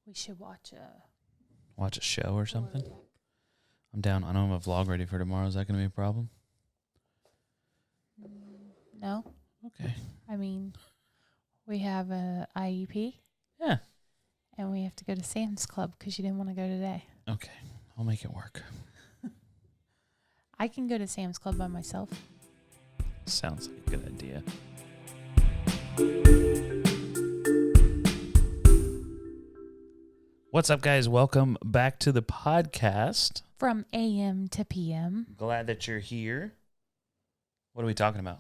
We should watch a show or something. I'm down. I don't have a vlog ready for tomorrow. Is that going to be a problem? No. Okay. I mean, we have a IEP. Yeah. And we have to go to Sam's Club because you didn't want to go today. Okay. I'll make it work. I can go to Sam's Club by myself. Sounds like a good idea. What's up, guys? Welcome back to the podcast. From AM to PM. Glad that you're here. What are we talking about?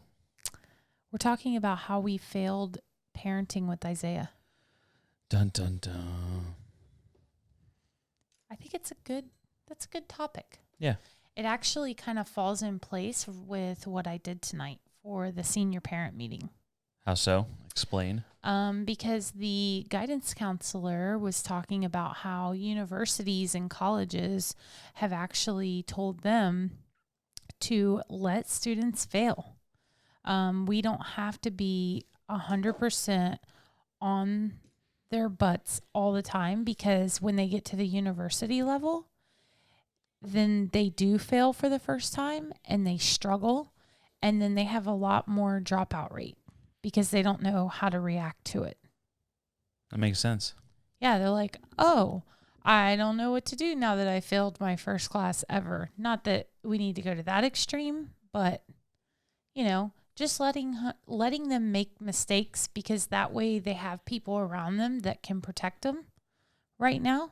We're talking about how we failed parenting with Isaiah. Dun, dun, dun. I think that's a good topic. Yeah. It actually kind of falls in place with what I did tonight for the senior parent meeting. How so? Explain. Because the guidance counselor was talking about how universities and colleges have actually told them to let students fail. We don't have to be 100% on their butts all the time, because when they get to the university level, then they do fail for the first time and they struggle, and then they have a lot more dropout rate because they don't know how to react to it. That makes sense. Yeah, they're like, oh, I don't know what to do now that I failed my first class ever. Not that we need to go to that extreme, but, just letting them make mistakes, because that way they have people around them that can protect them right now,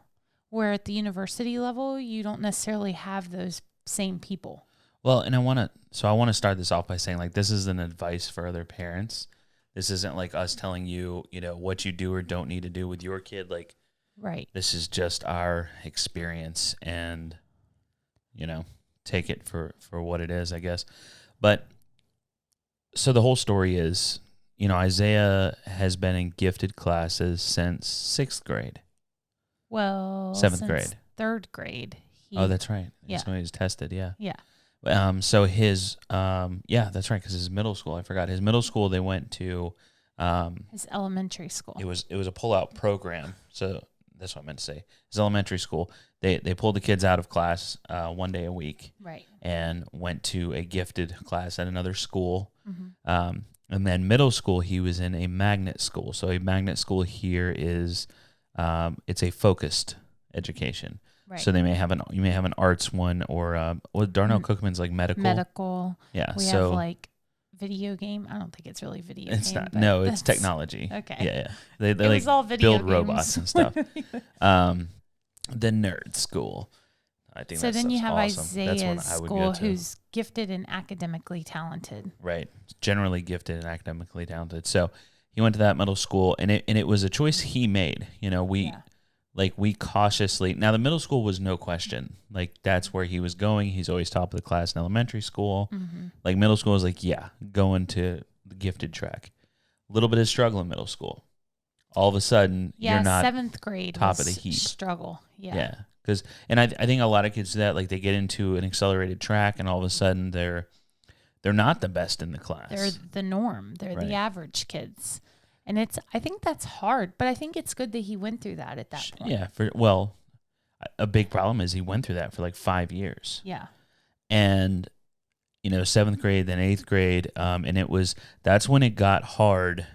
where at the university level, you don't necessarily have those same people. Well, and I want to start this off by saying, like, this is an advice for other parents. This isn't like us telling you, what you do or don't need to do with your kid. Like, right. This is just our experience, and, take it for what it is, I guess. But so the whole story is, Isaiah has been in gifted classes since 6th grade. Well, 7th grade. 3rd grade. Oh, that's right. Yeah. So he was tested, yeah. Yeah. So his, that's right, because his middle school, I forgot. His middle school, they went to... his elementary school. It was a pull-out program, so that's what I meant to say. His elementary school, they pulled the kids out of class one day a week. Right. And went to a gifted class at another school. Mm-hmm. And then middle school, he was in a magnet school. So a magnet school here is, it's a focused education. Right. So you may have an arts one, or Darnell Cookman's like medical. Medical. Yeah. We have like video game. I don't think it's really video game. It's not. No, it's technology. Okay. Yeah. They it was all video build games. robots and stuff. The nerd school. I think so. Then you have awesome. Isaiah's school, who's gifted and academically talented. Right. Generally gifted and academically talented. So he went to that middle school, and it was a choice he made. We cautiously. Now the middle school was no question. Like, that's where he was going. He's always top of the class in elementary school. Mm-hmm. Like, middle school was like, going to the gifted track. A little bit of struggle in middle school. All of a sudden, you're not 7th grade top of the heap. Struggle. Yeah. Yeah. And I think a lot of kids do that. Like, they get into an accelerated track, and all of a sudden they're not the best in the class. They're the norm. They're the average kids. And I think that's hard, but I think it's good that he went through that at that point. Yeah. A big problem is he went through that for like 5 years. Yeah. And, 7th grade, then 8th grade. And that's when it got hard.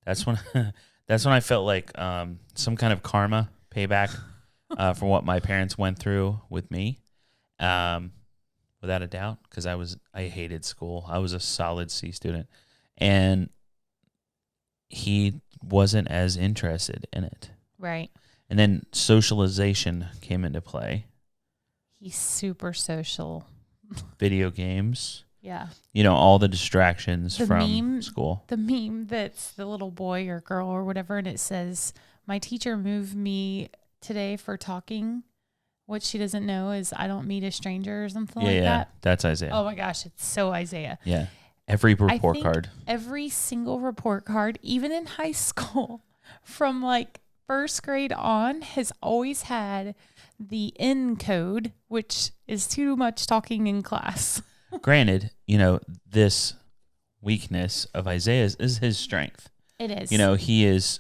That's when I felt like some kind of karma payback for what my parents went through with me. Without a doubt, because I hated school. I was a solid C student. And he wasn't as interested in it. Right. And then socialization came into play. He's super social. Video games. Yeah. All the distractions from school. The meme that's the little boy or girl or whatever, and it says, "My teacher moved me today for talking. What she doesn't know is I don't meet a stranger," or something like that. Yeah, that's Isaiah. Oh my gosh, it's so Isaiah. Yeah. Every report card. Every single report card, even in high school, from like 1st grade on, has always had the N code, which is too much talking in class. Granted, this weakness of Isaiah's is his strength. It is. He is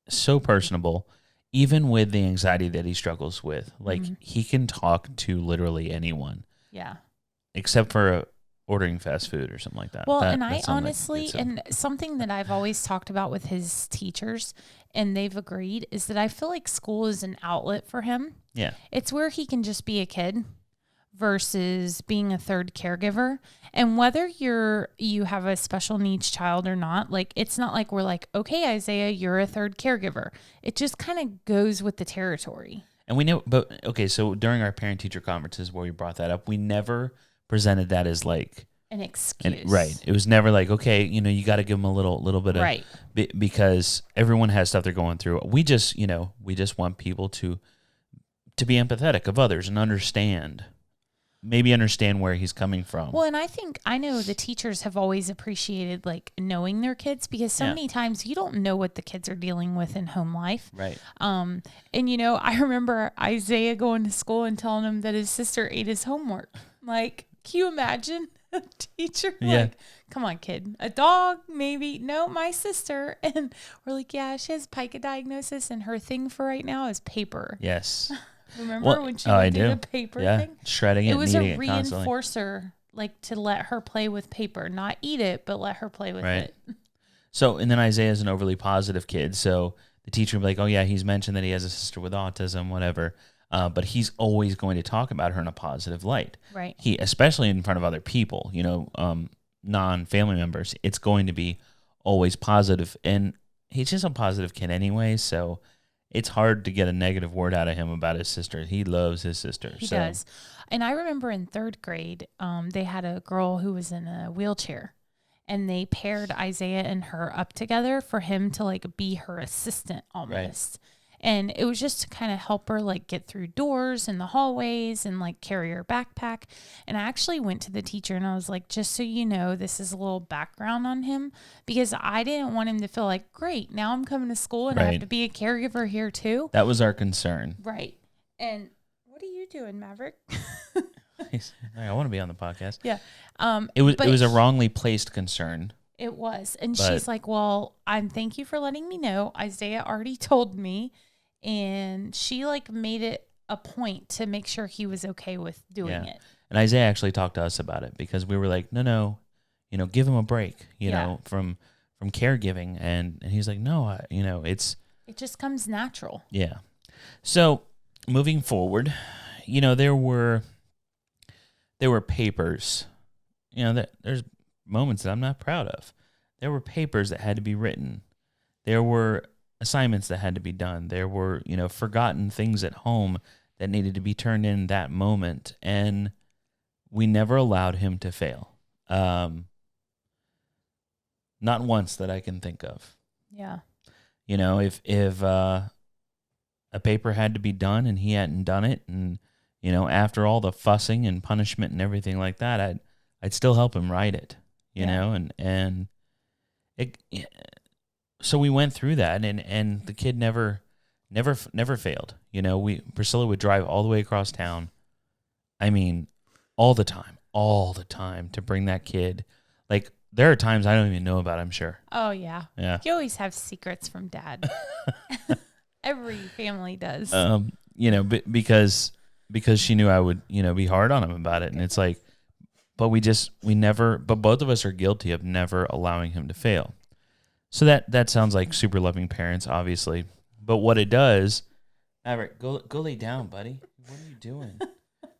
so personable. even with the anxiety that he struggles with, like Mhm. he can talk to literally anyone Yeah. except for ordering fast food or something like that. Well, and I That's something that honestly, gets him. and something that I've always talked about with his teachers, and they've agreed, is that I feel like school is an outlet for him. Yeah. It's where he can just be a kid versus being a third caregiver. And whether you have a special needs child or not, like it's not like we're like, okay, Isaiah, you're a third caregiver. It just kind of goes with the territory. And we know, but okay, so during our parent teacher conferences where we brought that up, we never presented that as like An excuse. right. It was never like, okay, you got to give them a little bit of Right. Because everyone has stuff they're going through. We just want people to be empathetic of others and understand where he's coming from. Well, and I know the teachers have always appreciated like knowing their kids, because so many times you don't know what the kids are dealing with in home life. Right. And I remember Isaiah going to school and telling him that his sister ate his homework. Like, can you imagine a teacher? Yeah. Like, come on, kid. A dog, maybe. No, my sister. And we're like, yeah, she has pica diagnosis, and her thing for right now is paper. Yes. Remember when she would do the paper thing? Shredding it. It was a kneading it constantly. reinforcer, like to let her play with paper, not eat it, but let her play with it. So, and then Isaiah's an overly positive kid. So the teacher would be like, oh yeah, he's mentioned that he has a sister with autism, whatever. But he's always going to talk about her in a positive light. Right. He, especially in front of other people, non-family members, it's going to be always positive. And he's just a positive kid anyway. So it's hard to get a negative word out of him about his sister. He loves his sister. He does. And I remember in third grade, they had a girl who was in a wheelchair, and they paired Isaiah and her up together for him to like be her assistant almost. Right. And it was just to kind of help her like get through doors in the hallways and like carry her backpack. And I actually went to the teacher and I was like, just so you know, this is a little background on him, because I didn't want him to feel like, great, now I'm coming to school and I have to be a caregiver here too. That was our concern. Right. And what are you doing, Maverick? I want to be on the podcast. Yeah. It was a wrongly placed concern. It was. And she's like, well, thank you for letting me know. Isaiah already told me. And she like made it a point to make sure he was okay with doing it. And Isaiah actually talked to us about it, because we were like, no, give him a break, from caregiving. And he's like, no, it just comes natural. Yeah. So moving forward, there were papers, there's moments that I'm not proud of. There were papers that had to be written. There were assignments that had to be done. There were, forgotten things at home that needed to be turned in that moment. And we never allowed him to fail. Not once that I can think of. Yeah. If a paper had to be done and he hadn't done it, and, after all the fussing and punishment and everything like that, I'd still help him write it, and it. So we went through that, and the kid never failed. Priscilla would drive all the way across town. I mean, all the time to bring that kid. Like, there are times I don't even know about, I'm sure. Oh yeah. Yeah. You always have secrets from Dad. Every family does. Because she knew I would, be hard on him about it. And it's like, but both of us are guilty of never allowing him to fail. So that sounds like super loving parents, obviously. But what it does, Maverick, go lay down, buddy. What are you doing?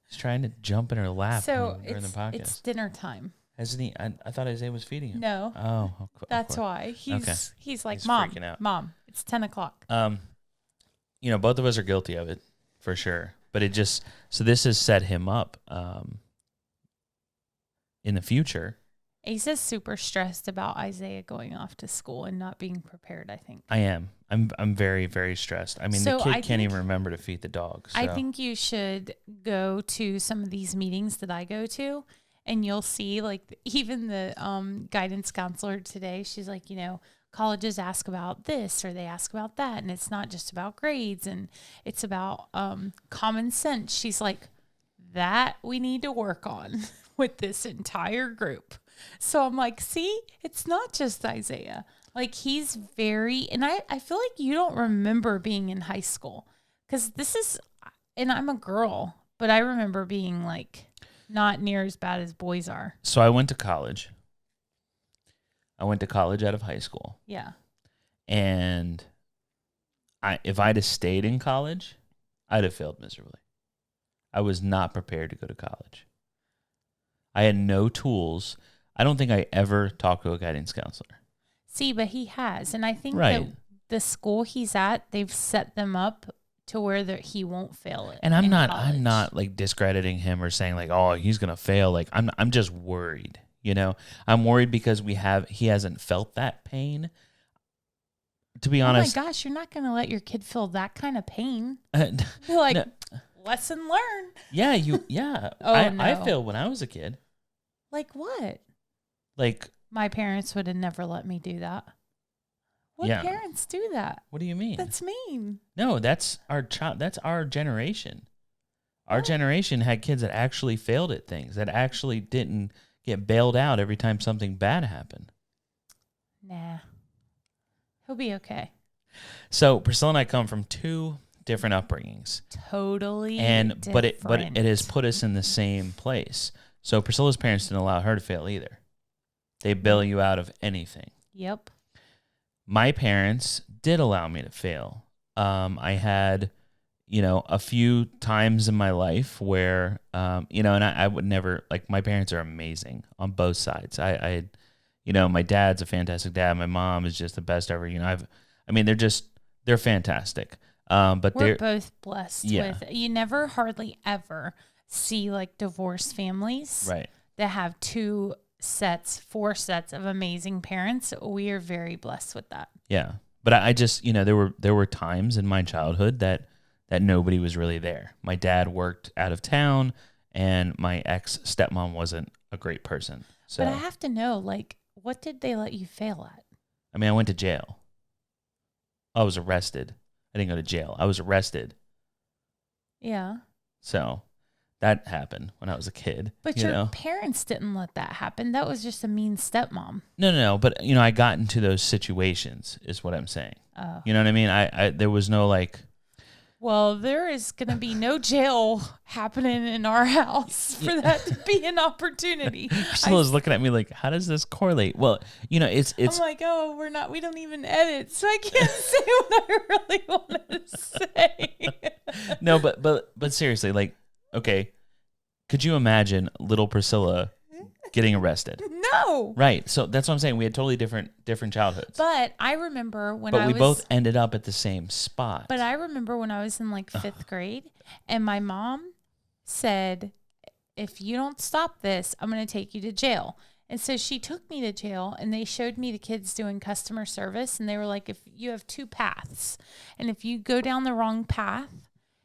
He's trying to jump in her lap during the podcast. It's dinner time. Hasn't he? I thought Isaiah was feeding him. No. Oh, that's why. He's like, He's Mom, freaking out. Mom, it's 10 o'clock. Both of us are guilty of it, for sure. But this has set him up in the future. Asa's super stressed about Isaiah going off to school and not being prepared, I think. I am. I'm very, very stressed. I mean, the kid can't even remember to feed the dog. So. I think you should go to some of these meetings that I go to, and you'll see, like, even the guidance counselor today, she's like, colleges ask about this or they ask about that, and it's not just about grades, and it's about common sense. She's like, that we need to work on with this entire group. So I'm like, see, it's not just Isaiah. Like he's very, and I feel like you don't remember being in high school because and I'm a girl, but I remember being like not near as bad as boys are. So I went to college. I went to college out of high school. Yeah. And if I'd have stayed in college, I'd have failed miserably. I was not prepared to go to college. I had no tools. I don't think I ever talked to a guidance counselor. See, but he has. And I think that the school he's at, they've set them up to where he won't fail it. And I'm not like discrediting him or saying like, oh, he's going to fail. Like I'm just worried, you know? I'm worried because he hasn't felt that pain. To be honest. Oh my gosh, you're not going to let your kid feel that kind of pain. You're like, no. Lesson learned. Yeah, Oh, no. I failed when I was a kid. Like what? Like my parents would have never let me do that. What parents do that? What do you mean? That's mean. No, that's our child. That's our generation. Our generation had kids that actually failed at things, that actually didn't get bailed out every time something bad happened. Nah. He'll be okay. So Priscilla and I come from two different upbringings. Totally different. But it has put us in the same place. So Priscilla's parents didn't allow her to fail either. They bail you out of anything. Yep. My parents did allow me to fail. I had, a few times in my life where, and I would never, like, my parents are amazing on both sides. I my dad's a fantastic dad. My mom is just the best ever. They're fantastic. But we're both blessed with, you never hardly ever see like divorced families that have 4 sets of amazing parents. We are very blessed with that. Yeah. But I just, there were times in my childhood that nobody was really there. My dad worked out of town and my ex-stepmom wasn't a great person. So, but I have to know, like, what did they let you fail at? I went to jail. I was arrested. I didn't go to jail. I was arrested. Yeah. So that happened when I was a kid. But your parents didn't let that happen. That was just a mean stepmom. No. But, I got into those situations is what I'm saying. Oh. You know what I mean? I there was no like. Well, there is going to be no jail happening in our house for that to be an opportunity. Priscilla's looking at me like, how does this correlate? Well, it's. I'm like, we don't even edit, so I can't say what I really want to say. No, but seriously, like, okay, could you imagine little Priscilla getting arrested? No. Right. So that's what I'm saying. We had totally different childhoods. But I remember when we both ended up at the same spot. But I remember when I was in like 5th grade and my mom said, if you don't stop this, I'm going to take you to jail. And so she took me to jail and they showed me the kids doing customer service. And they were like, if you have 2 paths and if you go down the wrong path,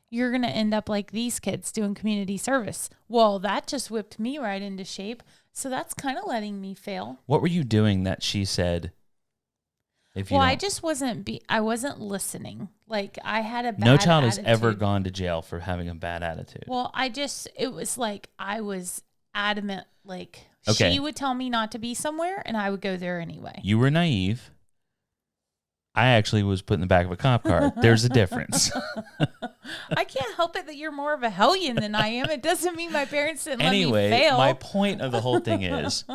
you're going to end up like these kids doing community service. Well, that just whipped me right into shape. So that's kind of letting me fail. What were you doing that she said? I just wasn't listening. Like I had a bad No child attitude. has ever gone to jail for having a bad attitude. Well, it was like I was adamant. Like okay. She would tell me not to be somewhere and I would go there anyway. You were naive. I actually was put in the back of a cop car. There's a difference. I can't help it that you're more of a hellion than I am. It doesn't mean my parents didn't let me fail. Anyway, my point of the whole thing is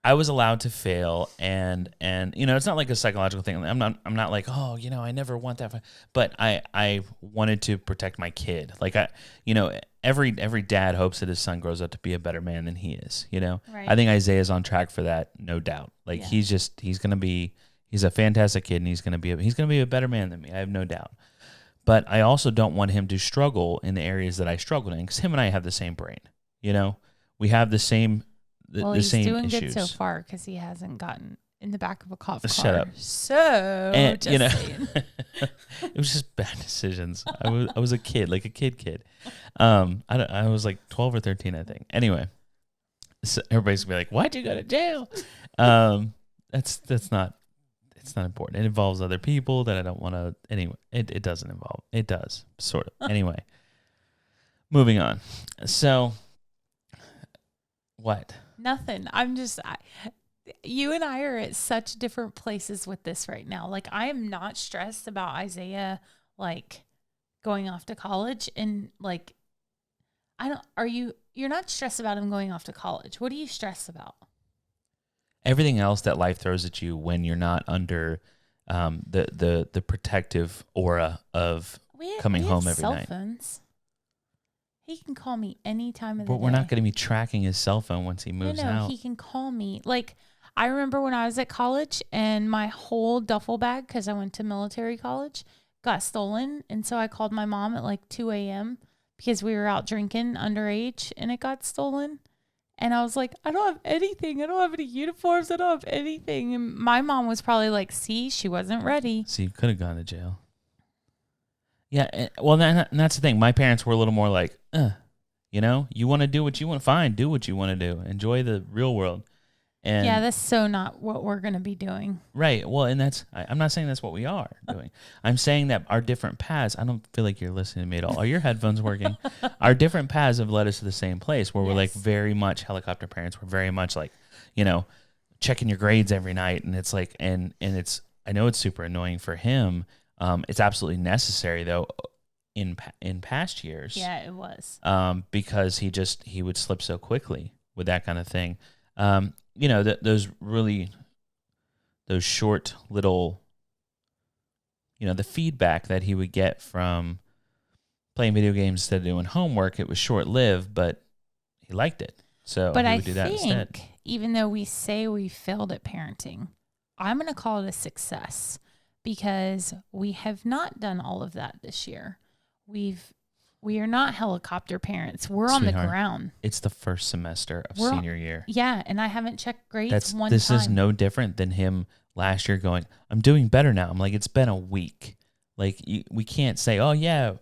I was allowed to fail and it's not like a psychological thing. I'm not like, I never want that. But I wanted to protect my kid. Like every dad hopes that his son grows up to be a better man than he is, Right. I think Isaiah's on track for that, no doubt. Like he's a fantastic kid and he's going to be a better man than me. I have no doubt. But I also don't want him to struggle in the areas that I struggled in because him and I have the same brain. We have the same he's doing issues. Good so far because he hasn't gotten in the back of a cop car. Shut up. So, and, saying. It was just bad decisions. I was a kid, like a kid. I was like 12 or 13, I think. Anyway, so everybody's gonna be like, "Why'd you go to jail?" That's not. It's not important. It involves other people that I don't want to. Anyway, it doesn't involve. It does, sort of. Anyway, moving on. So, what? Nothing. you and I are at such different places with this right now. Like, I am not stressed about Isaiah, like, going off to college. And, like, you're not stressed about him going off to college. What are you stressed about? Everything else that life throws at you when you're not under the protective aura of coming home every night. Phones. He can call me any time of the But day. we're not going to be tracking his cell phone once he moves out. He can call me. Like, I remember when I was at college and my whole duffel bag, because I went to military college, got stolen. And so I called my mom at like 2 a.m. because we were out drinking underage and it got stolen. And I was like, I don't have anything. I don't have any uniforms. I don't have anything. And my mom was probably like, see, she wasn't ready. So you could have gone to jail. Yeah, well, that's the thing. My parents were a little more like, you want to do what you want, fine, do what you want to do. Enjoy the real world. And yeah, that's so not what we're going to be doing. Right. Well, and I'm not saying that's what we are doing. I'm saying that our different paths, I don't feel like you're listening to me at all. Are your headphones working? Our different paths have led us to the same place where we're like very much helicopter parents. We're very much like, checking your grades every night. And it's like, and it's, I know it's super annoying for him. It's absolutely necessary though in past years. Yeah, it was. Because he would slip so quickly with that kind of thing. Those short little, the feedback that he would get from playing video games instead of doing homework, it was short-lived, but he liked it. So he would do that instead. Even though we say we failed at parenting, I'm going to call it a success because we have not done all of that this year. We are not helicopter parents. We're on the ground. It's the first semester of senior year. Yeah, and I haven't checked grades one time. This is no different than him last year going, I'm doing better now. I'm like, it's been a week. Like, we can't say, oh, yeah,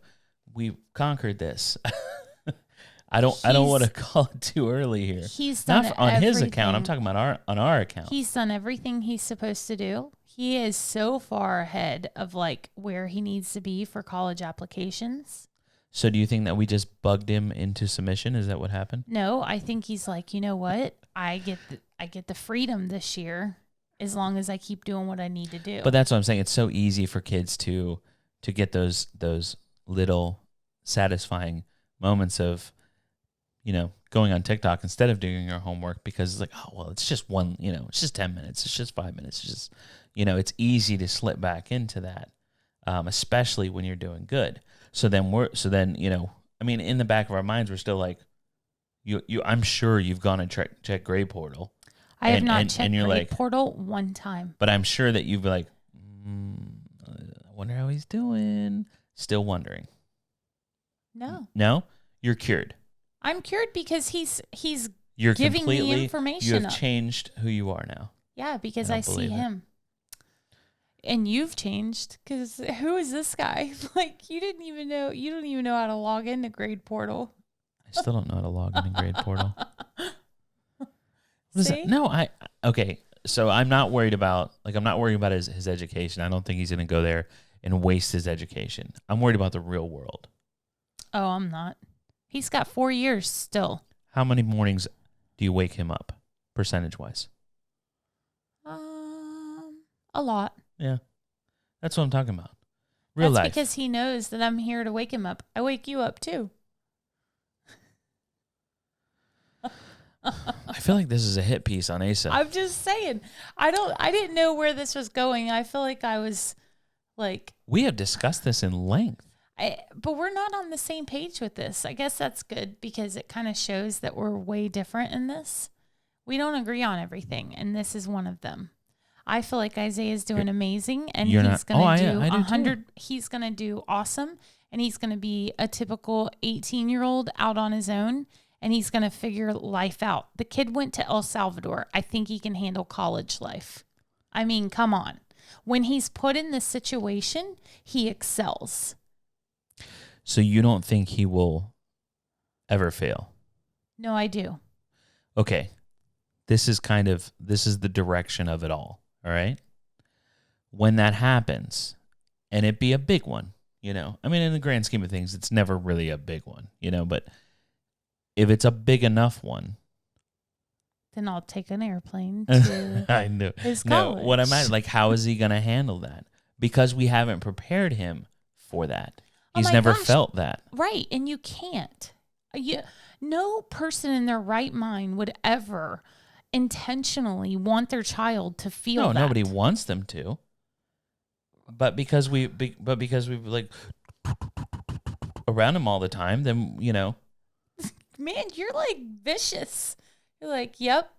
we conquered this. I don't want to call it too early here. He's done Not on his account. I'm talking about on our account. He's done everything he's supposed to do. He is so far ahead of like where he needs to be for college applications. So do you think that we just bugged him into submission? Is that what happened? No, I think he's like, you know what? I get the freedom this year as long as I keep doing what I need to do. But that's what I'm saying. It's so easy for kids to get those little satisfying moments of, going on TikTok instead of doing your homework because it's like, oh, well, it's just it's just 10 minutes. It's just 5 minutes. It's just, it's easy to slip back into that, especially when you're doing good. So then in the back of our minds, we're still like, I'm sure you've gone and checked Grade Portal. I have not checked Grade Portal one time. But I'm sure that you've been like, I wonder how he's doing. Still wondering. No? You're cured. I'm cured because he's giving me information. You have changed who you are now. Yeah, because I see him. And you've changed because who is this guy? Like, you don't even know how to log into Grade Portal. I still don't know how to log into Grade Portal. Okay. So I'm not worried about his education. I don't think he's going to go there and waste his education. I'm worried about the real world. Oh, I'm not. He's got 4 years still. How many mornings do you wake him up, percentage-wise? A lot. Yeah. That's what I'm talking about. Real life. That's because he knows that I'm here to wake him up. I wake you up too. I feel like this is a hit piece on Asa. I'm just saying. I didn't know where this was going. I feel like I was like... We have discussed this in length. But we're not on the same page with this. I guess that's good because it kind of shows that we're way different in this. We don't agree on everything, and this is one of them. I feel like Isaiah's doing amazing, and he's going to do 100. He's going to do awesome, and he's going to be a typical 18-year-old out on his own, and he's going to figure life out. The kid went to El Salvador. I think he can handle college life. I mean, come on. When he's put in this situation, he excels. So you don't think he will ever fail? No, I do. Okay. This is the direction of it all. All right. When that happens, and it be a big one, I mean, in the grand scheme of things, it's never really a big one, but if it's a big enough one, Then I'll take an airplane to I know. his No, college. what I'm at, like, how is he going to handle that? Because we haven't prepared him for that. Oh He's my never gosh. felt that. Right, and you can't. No person in their right mind would ever intentionally want their child to feel No, that. nobody wants them to. But because we like around him all the time, then, you know. Man, you're like vicious. You're like, yep.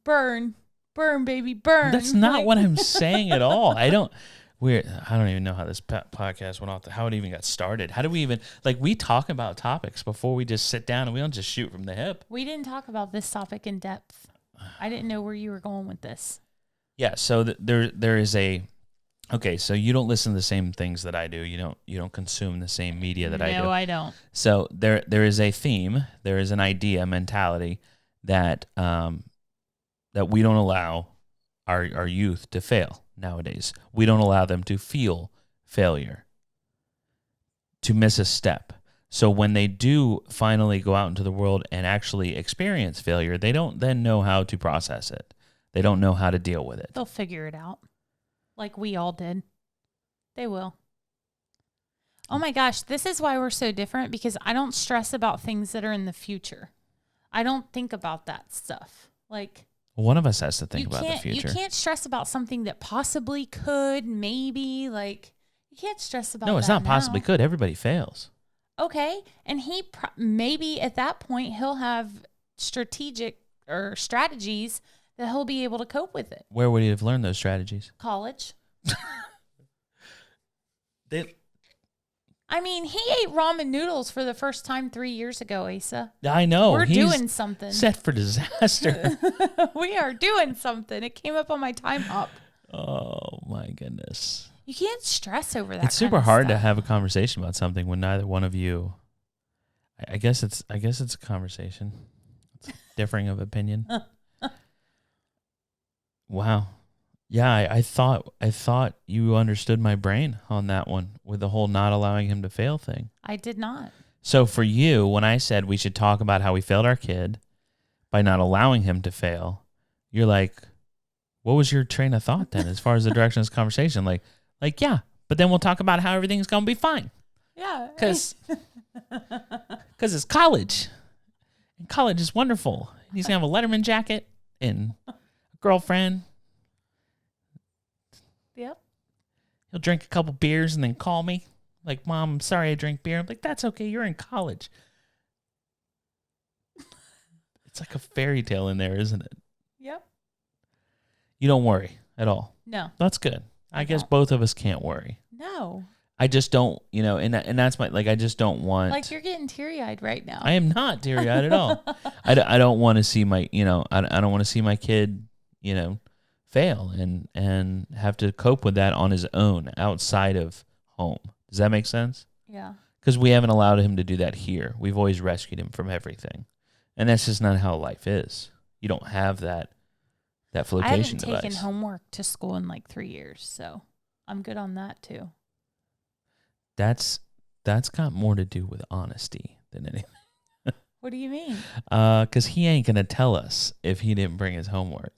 Burn, baby, burn. That's not Like, what I'm saying at all. I don't even know how this podcast went off. How it even got started. How do we even, like, we talk about topics before we just sit down and we don't just shoot from the hip. we didn't talk about this topic in depth. I didn't know where you were going with this. Yeah. So there is a. Okay, so you don't listen to the same things that I do. You don't consume the same media that I do. No, I don't. So there is a theme, there is an idea, mentality that that we don't allow our youth to fail nowadays. We don't allow them to feel failure, to miss a step. So when they do finally go out into the world and actually experience failure, they don't then know how to process it. They don't know how to deal with it. They'll figure it out. Like we all did. They will. Oh my gosh, this is why we're so different, because I don't stress about things that are in the future. I don't think about that stuff. Like, One of us has to think about the future. You can't stress about something that possibly could, maybe, like, you can't stress about that. No, it's not possibly could. Everybody fails. Okay. And he maybe at that point he'll have strategies that he'll be able to cope with it. Where would he have learned those strategies? College. They, I mean, he ate ramen noodles for the first time 3 years ago, Asa. I know. We're He's doing something. set for disaster. We are doing something. It came up on my time up. Oh, my goodness. You can't stress over that. It's super hard to have a conversation about something when neither one of you. I guess it's a conversation. It's differing of opinion. Wow. Yeah, I thought you understood my brain on that one with the whole not allowing him to fail thing. I did not. So for you, when I said we should talk about how we failed our kid by not allowing him to fail, you're like, what was your train of thought then as far as the direction of this conversation? Like, yeah, but then we'll talk about how everything's going to be fine. Yeah. Because it's college. And college is wonderful. He's going to have a Letterman jacket and a girlfriend. Yep. He'll drink a couple beers and then call me. Like, Mom, I'm sorry I drank beer. I'm like, that's okay. You're in college. It's like a fairy tale in there, isn't it? Yep. You don't worry at all. No. That's good. I guess both of us can't worry. No. I just don't, and that's my, like, I just don't want. Like, you're getting teary-eyed right now. I am not teary-eyed at all. I don't want to see my, I don't want to see my kid, fail and have to cope with that on his own outside of home. Does that make sense? Yeah. Because we haven't allowed him to do that here. We've always rescued him from everything. And that's just not how life is. You don't have that flotation device. I haven't taken homework to school in like 3 years, so I'm good on that too. That's got more to do with honesty than anything. What do you mean? Because he ain't going to tell us if he didn't bring his homework.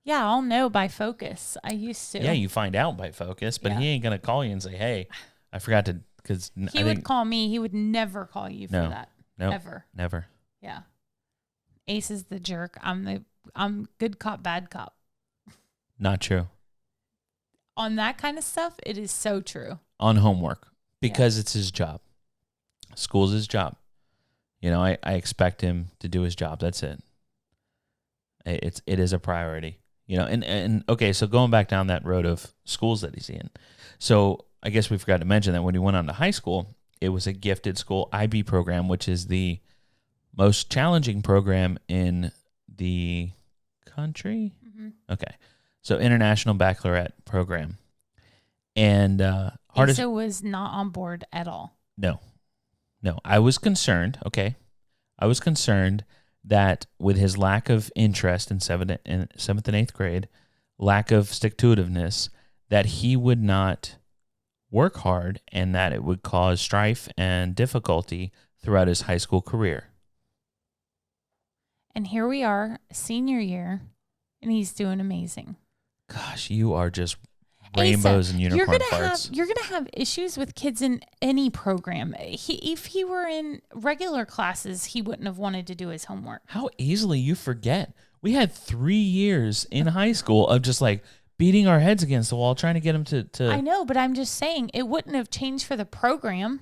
Yeah, I'll know by focus. I used to. Yeah, you find out by focus, but he ain't going to call you and say, hey, I forgot to, because he would call me. He would never call you for that. No, ever. Never. Yeah. Ace is the jerk. I'm good cop, bad cop. Not true. On that kind of stuff, it is so true. On homework, because it's his job. School's his job. I expect him to do his job. That's it. It is a priority. And okay, so going back down that road of schools that he's in. So I guess we forgot to mention that when he went on to high school, it was a gifted school IB program, which is the most challenging program in the country. Mm-hmm. Okay. So International Baccalaureate program. And hardest. Asa was not on board at all. No. I was concerned. Okay. I was concerned that with his lack of interest in seventh and eighth grade, lack of stick-to-itiveness, that he would not work hard and that it would cause strife and difficulty throughout his high school career. And here we are, senior year, and he's doing amazing. Gosh, you are just rainbows and unicorn farts. You're gonna have issues with kids in any program. If he were in regular classes, he wouldn't have wanted to do his homework. How easily you forget. We had 3 years in high school of just like beating our heads against the wall trying to get him to. I know, but I'm just saying it wouldn't have changed for the program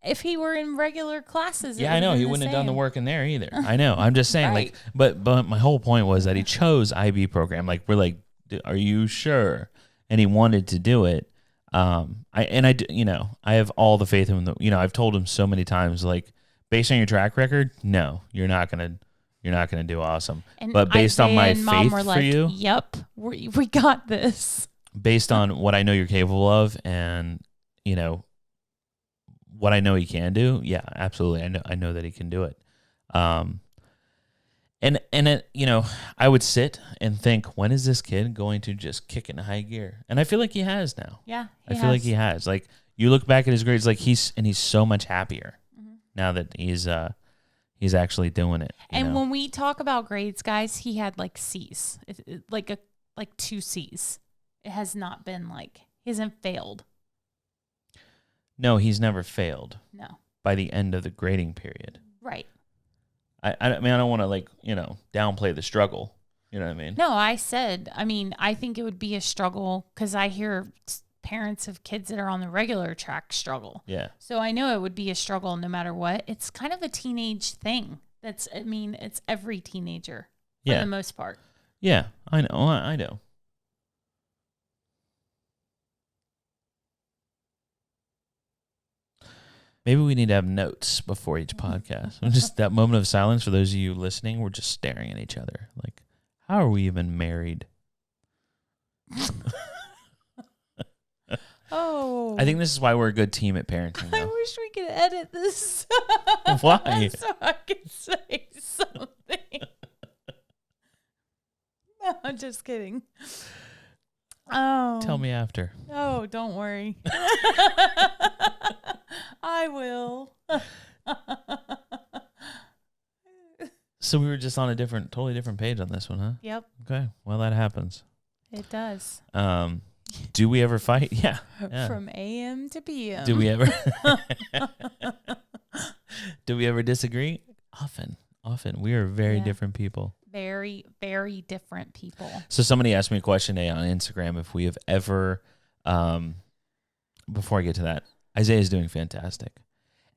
if he were in regular classes. Yeah, I know. He wouldn't have done the work in there either. I know. I'm just saying, Right. but my whole point was that he chose IB program. Like, we're like, are you sure? And he wanted to do it. I have all the faith in him. I've told him so many times, like, based on your track record, no, you're not gonna do awesome. And but based Isaiah on my and Mom faith were for like, you, yep, we got this. based on what I know you're capable of, and what I know he can do, yeah, absolutely. I know that he can do it. And I would sit and think, when is this kid going to just kick it in high gear? And I feel like he has now. Yeah, I feel like he has. Like, you look back at his grades, like he's so much happier now that he's actually doing it. And when we talk about grades, guys, he had like C's, like 2 C's. It has not been like, he hasn't failed. No, he's never failed. No. By the end of the grading period. Right. I mean, I don't want to downplay the struggle. You know what I mean? No, I think it would be a struggle because I hear parents of kids that are on the regular track struggle. Yeah. So I know it would be a struggle no matter what. It's kind of a teenage thing. It's every teenager for the most part. Yeah, I know. I know. Maybe we need to have notes before each podcast. Just that moment of silence for those of you listening, we're just staring at each other. Like, how are we even married? Oh. I think this is why we're a good team at parenting, though. I wish we could edit this. Why? So I could say something. No, I'm just kidding. Oh. Tell me after. Oh, don't worry. I will. So we were just on a totally different page on this one, huh? Yep. Okay. Well, that happens. It does. Do we ever fight? Yeah. From AM to PM. Do we ever? Do we ever disagree? Often. We are very different people. Very, very different people. So somebody asked me a question today on Instagram if we have ever, before I get to that, Isaiah's doing fantastic.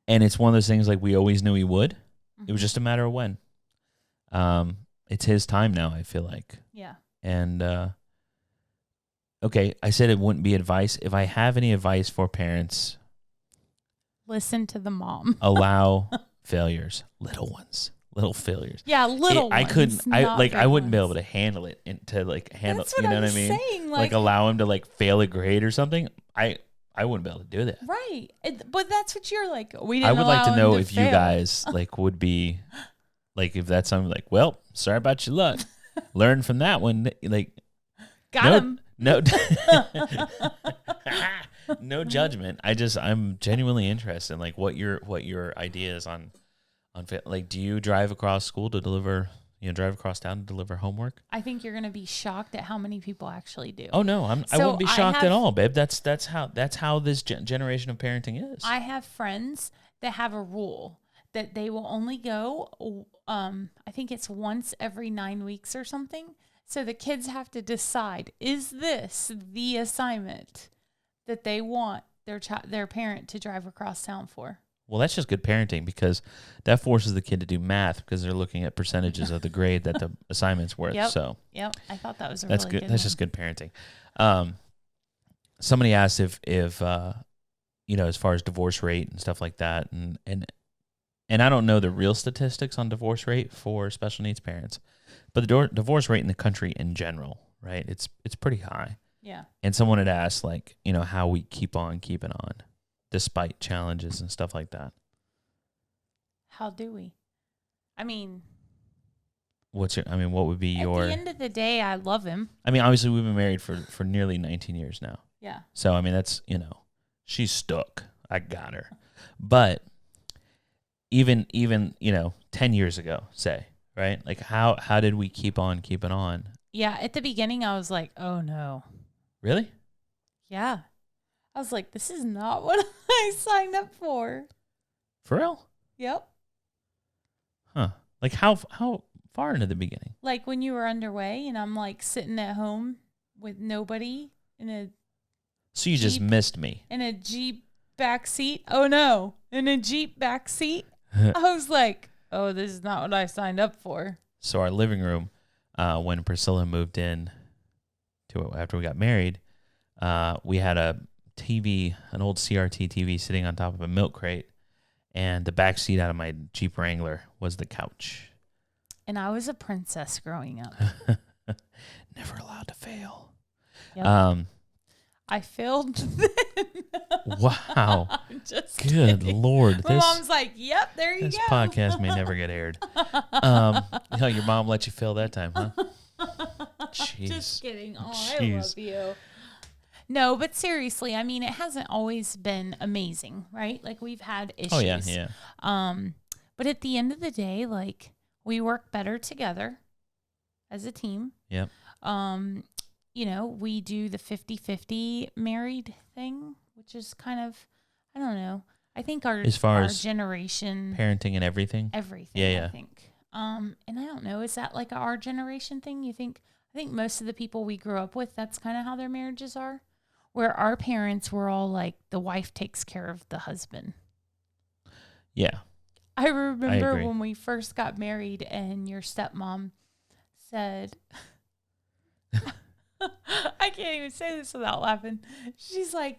And it's one of those things like we always knew he would. Mm-hmm. It was just a matter of when. It's his time now, I feel like. Yeah. And, okay, I said it wouldn't be advice. If I have any advice for parents, listen to the mom. allow failures, little ones. Little failures. Yeah, little ones. I wouldn't be able to handle it handle. That's what you know what I mean? Saying, like allow him to fail a grade or something. I wouldn't be able to do that. Right, but that's what you're like. I would like to know if you guys would be if that's something well, sorry about your luck. Learn from that one. Got him. No, no judgment. I'm genuinely interested in what your ideas on. Do you drive across school to deliver, drive across town to deliver homework? I think you're going to be shocked at how many people actually do. Oh no, I wouldn't be shocked at all, babe. That's how this generation of parenting is. I have friends that have a rule that they will only go, I think it's once every 9 weeks or something. So the kids have to decide, is this the assignment that they want their parent to drive across town for? Well, that's just good parenting because that forces the kid to do math because they're looking at percentages of the grade that the assignment's worth. Yep. So yep, I thought that was that's really good. That's just good parenting. Somebody asked if as far as divorce rate and stuff like that, and I don't know the real statistics on divorce rate for special needs parents, but the divorce rate in the country in general, right? It's pretty high. Yeah. And someone had asked how we keep on keeping on, despite challenges and stuff like that. How do we? I mean, what would be your... At the end of the day, I love him. I mean, obviously, we've been married for nearly 19 years now. Yeah. So, I mean, that's, she's stuck. I got her. But even 10 years ago, say, right? Like how did we keep on keeping on? Yeah. At the beginning, I was like, oh no. Really? Yeah. I was like, this is not what I signed up for. For real? Yep. Huh. Like how far into the beginning? Like when you were underway and I'm like sitting at home with nobody in a So you just missed me. in a Jeep back seat. Oh no. In a Jeep back seat. I was like, oh, this is not what I signed up for. So our living room, when Priscilla moved in to it after we got married, we had a TV, an old CRT TV sitting on top of a milk crate, and the back seat out of my Jeep Wrangler was the couch. And I was a princess growing up. Never allowed to fail. Yep. I failed then. Wow. I'm just Good kidding. Lord. My mom's like, yep, there you This go. podcast may never get aired. Your mom let you fail that time, huh? Jeez. Just kidding. Oh, Jeez. I love you. No, but seriously, I mean, it hasn't always been amazing, right? Like we've had issues. Oh, yeah. But at the end of the day, like we work better together as a team. Yep. We do the 50-50 married thing, which is kind of, I don't know. I think as far our as generation, parenting and everything. I think. And I don't know, is that like our generation thing? I think most of the people we grew up with, that's kind of how their marriages are. Where our parents were all like, the wife takes care of the husband. Yeah. I remember agree. when we first got married and your stepmom said, I can't even say this without laughing. She's like,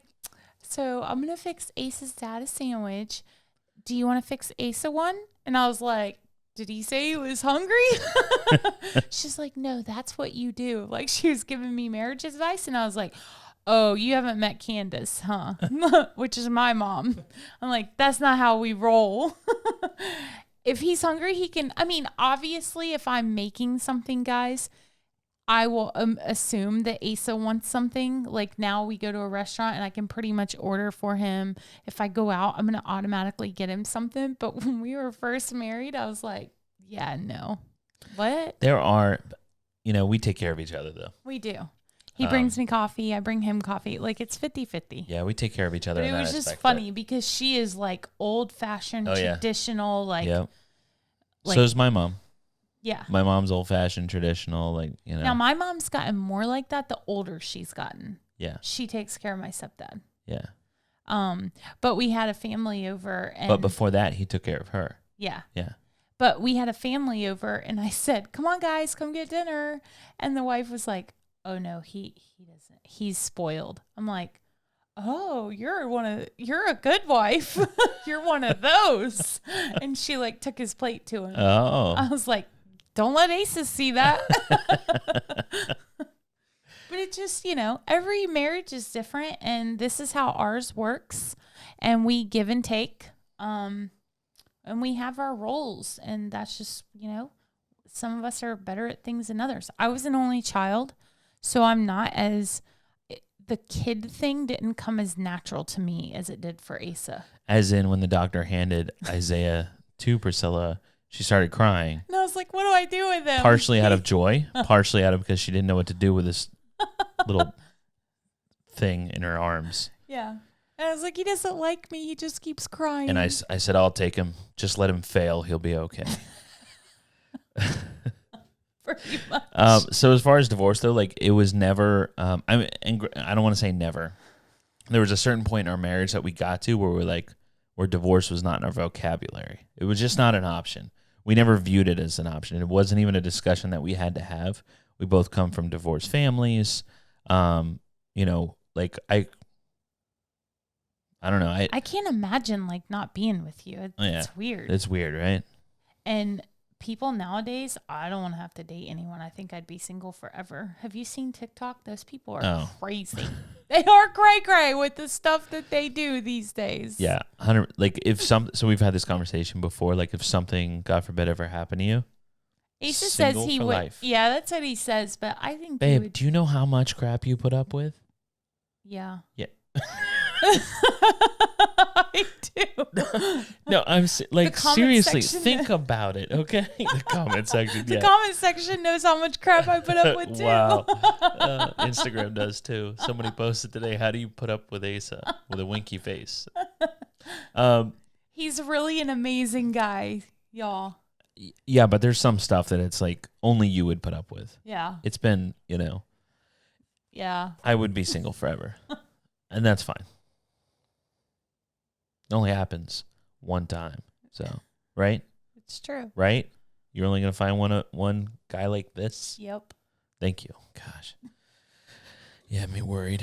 so I'm going to fix Ace's dad a sandwich. Do you want to fix Asa one? And I was like, did he say he was hungry? She's like, no, that's what you do. Like she was giving me marriage advice. And I was like, oh, you haven't met Candace, huh? Which is my mom. I'm like, that's not how we roll. If he's hungry, he can, obviously if I'm making something, guys, I will assume that Asa wants something. Like now we go to a restaurant and I can pretty much order for him. If I go out, I'm going to automatically get him something. But when we were first married, I was like, yeah, no. What? There are, we take care of each other though. We do. He brings me coffee. I bring him coffee. Like it's 50-50. Yeah, we take care of each other. But it was just funny because she is like old fashioned, traditional, like, yep. like. So is my mom. Yeah. My mom's old fashioned, traditional, Now my mom's gotten more like that the older she's gotten. Yeah. She takes care of my stepdad. Yeah. But we had a family over and but before that he took care of her. Yeah. Yeah. But we had a family over and I said, come on guys, come get dinner. And the wife was like, oh no, he doesn't. He's spoiled. I'm like, oh, you're a good wife. You're one of those. And she like took his plate to him. Oh. I was like, don't let Aces see that. But it just, every marriage is different and this is how ours works. And we give and take. And we have our roles and that's just, some of us are better at things than others. I was an only child. So I'm not the kid thing didn't come as natural to me as it did for Asa. As in when the doctor handed Isaiah to Priscilla, she started crying. And I was like, what do I do with him? Partially out of joy, partially out of because she didn't know what to do with this little thing in her arms. Yeah. And I was like, he doesn't like me. He just keeps crying. And I said, I'll take him. Just let him fail. He'll be okay. Pretty much. So as far as divorce though, like it was never, I don't want to say never. There was a certain point in our marriage that we got to where divorce was not in our vocabulary. It was just not an option. We never viewed it as an option. It wasn't even a discussion that we had to have. We both come from divorced families. I don't know. I can't imagine like not being with you. It's weird. It's weird, right? And people nowadays, I don't want to have to date anyone. I think I'd be single forever. Have you seen TikTok? Those people are crazy. They are cray-cray with the stuff that they do these days. Yeah. 100, so we've had this conversation before, like if something, God forbid, ever happened to you. Asa says he would. Life. Yeah, that's what he says, but I think babe, do you know how much crap you put up with? Yeah. Yeah. I do. No, like, comment seriously, section- think about it, okay? The comment section, The yeah. comment section knows how much crap I put up with too. Wow. Instagram does too. Somebody posted today, how do you put up with Asa with a winky face? He's really an amazing guy, y'all. Yeah, but there's some stuff that it's like only you would put up with. Yeah. It's been, Yeah. I would be single forever. And that's fine. It only happens one time. So, right? It's true. Right? You're only going to find one guy like this? Yep. Thank you. Gosh. You had me worried.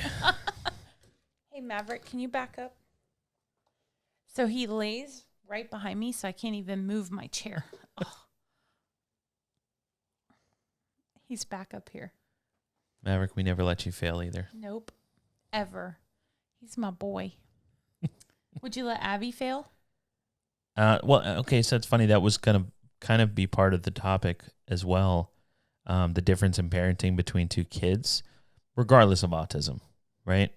Hey, Maverick, can you back up? So he lays right behind me, so I can't even move my chair. Oh. He's back up here. Maverick, we never let you fail either. Nope. Ever. He's my boy. Would you let Abby fail? Well, okay, so it's funny. That was going to kind of be part of the topic as well. The difference in parenting between two kids, regardless of autism, right?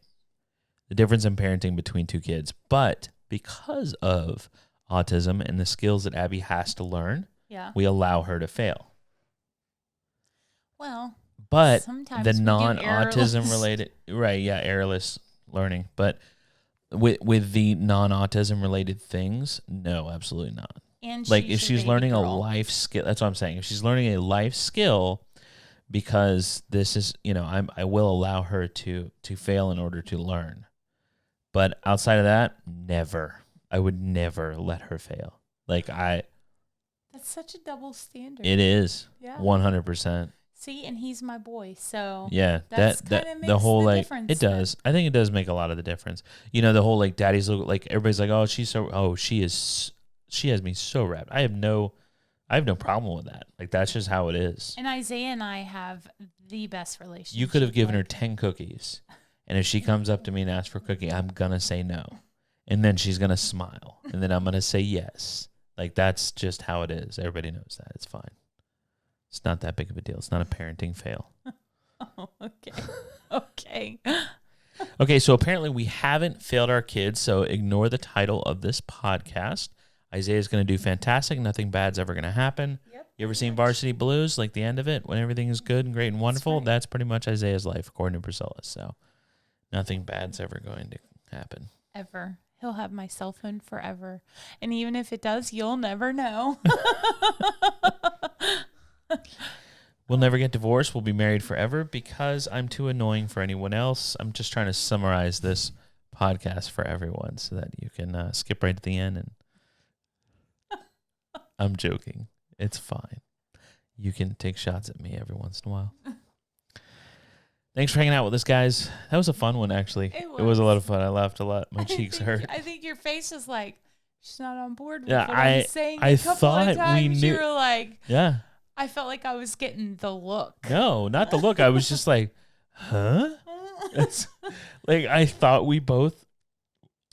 The difference in parenting between two kids. But because of autism and the skills that Abby has to learn, we allow her to fail. Well, but sometimes the non-autism related, right? Yeah, errorless learning. But with the non-autism related things, no, absolutely not. And like if she's learning a life skill, that's what I'm saying. If she's learning a life skill, because this is, I will allow her to fail in order to learn. But outside of that, never. I would never let her fail. That's such a double standard. It is. Yeah. 100%. See, and he's my boy, so yeah, that the whole the like difference it does. I think it does make a lot of the difference. The whole like daddy's look, like everybody's like, oh, she has me so wrapped. I have no problem with that. Like that's just how it is. And Isaiah and I have the best relationship. You could have given her 10 cookies, and if she comes up to me and asks for a cookie, I'm gonna say no, and then she's gonna smile, and then I'm gonna say yes. Like that's just how it is. Everybody knows that. It's fine. It's not that big of a deal. It's not a parenting fail. Oh, okay. Okay. Okay, so apparently we haven't failed our kids, so ignore the title of this podcast. Isaiah's going to do fantastic. Nothing bad's ever going to happen. Yep. You ever seen Varsity Blues, like the end of it, when everything is good and great and wonderful? That's pretty much Isaiah's life, according to Priscilla. So nothing bad's ever going to happen. Ever. He'll have my cell phone forever. And even if it does, you'll never know. We'll never get divorced. We'll be married forever because I'm too annoying for anyone else. I'm just trying to summarize this podcast for everyone so that you can skip right to the end. And I'm joking. It's fine. You can take shots at me every once in a while. Thanks for hanging out with us, guys. That was a fun one, actually. It was a lot of fun. I laughed a lot. My cheeks hurt. I think your face was like, she's not on board with what I'm saying. I thought we knew. You were like, yeah. I felt like I was getting the look. No, not the look. I was just like, huh? It's, like, I thought we both,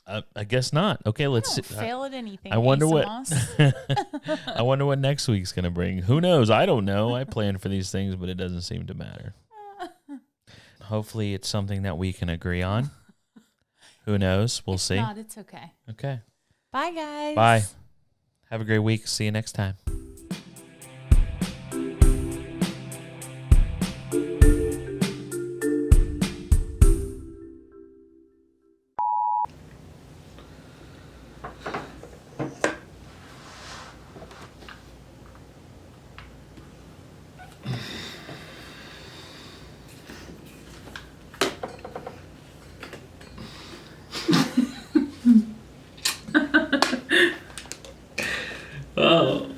I guess not. Okay, let's see. Fail at anything. I wonder I wonder what next week's going to bring. Who knows? I don't know. I plan for these things, but it doesn't seem to matter. Hopefully it's something that we can agree on. Who knows? We'll see. If not, it's okay. Okay. Bye, guys. Bye. Have a great week. See you next time. Oh.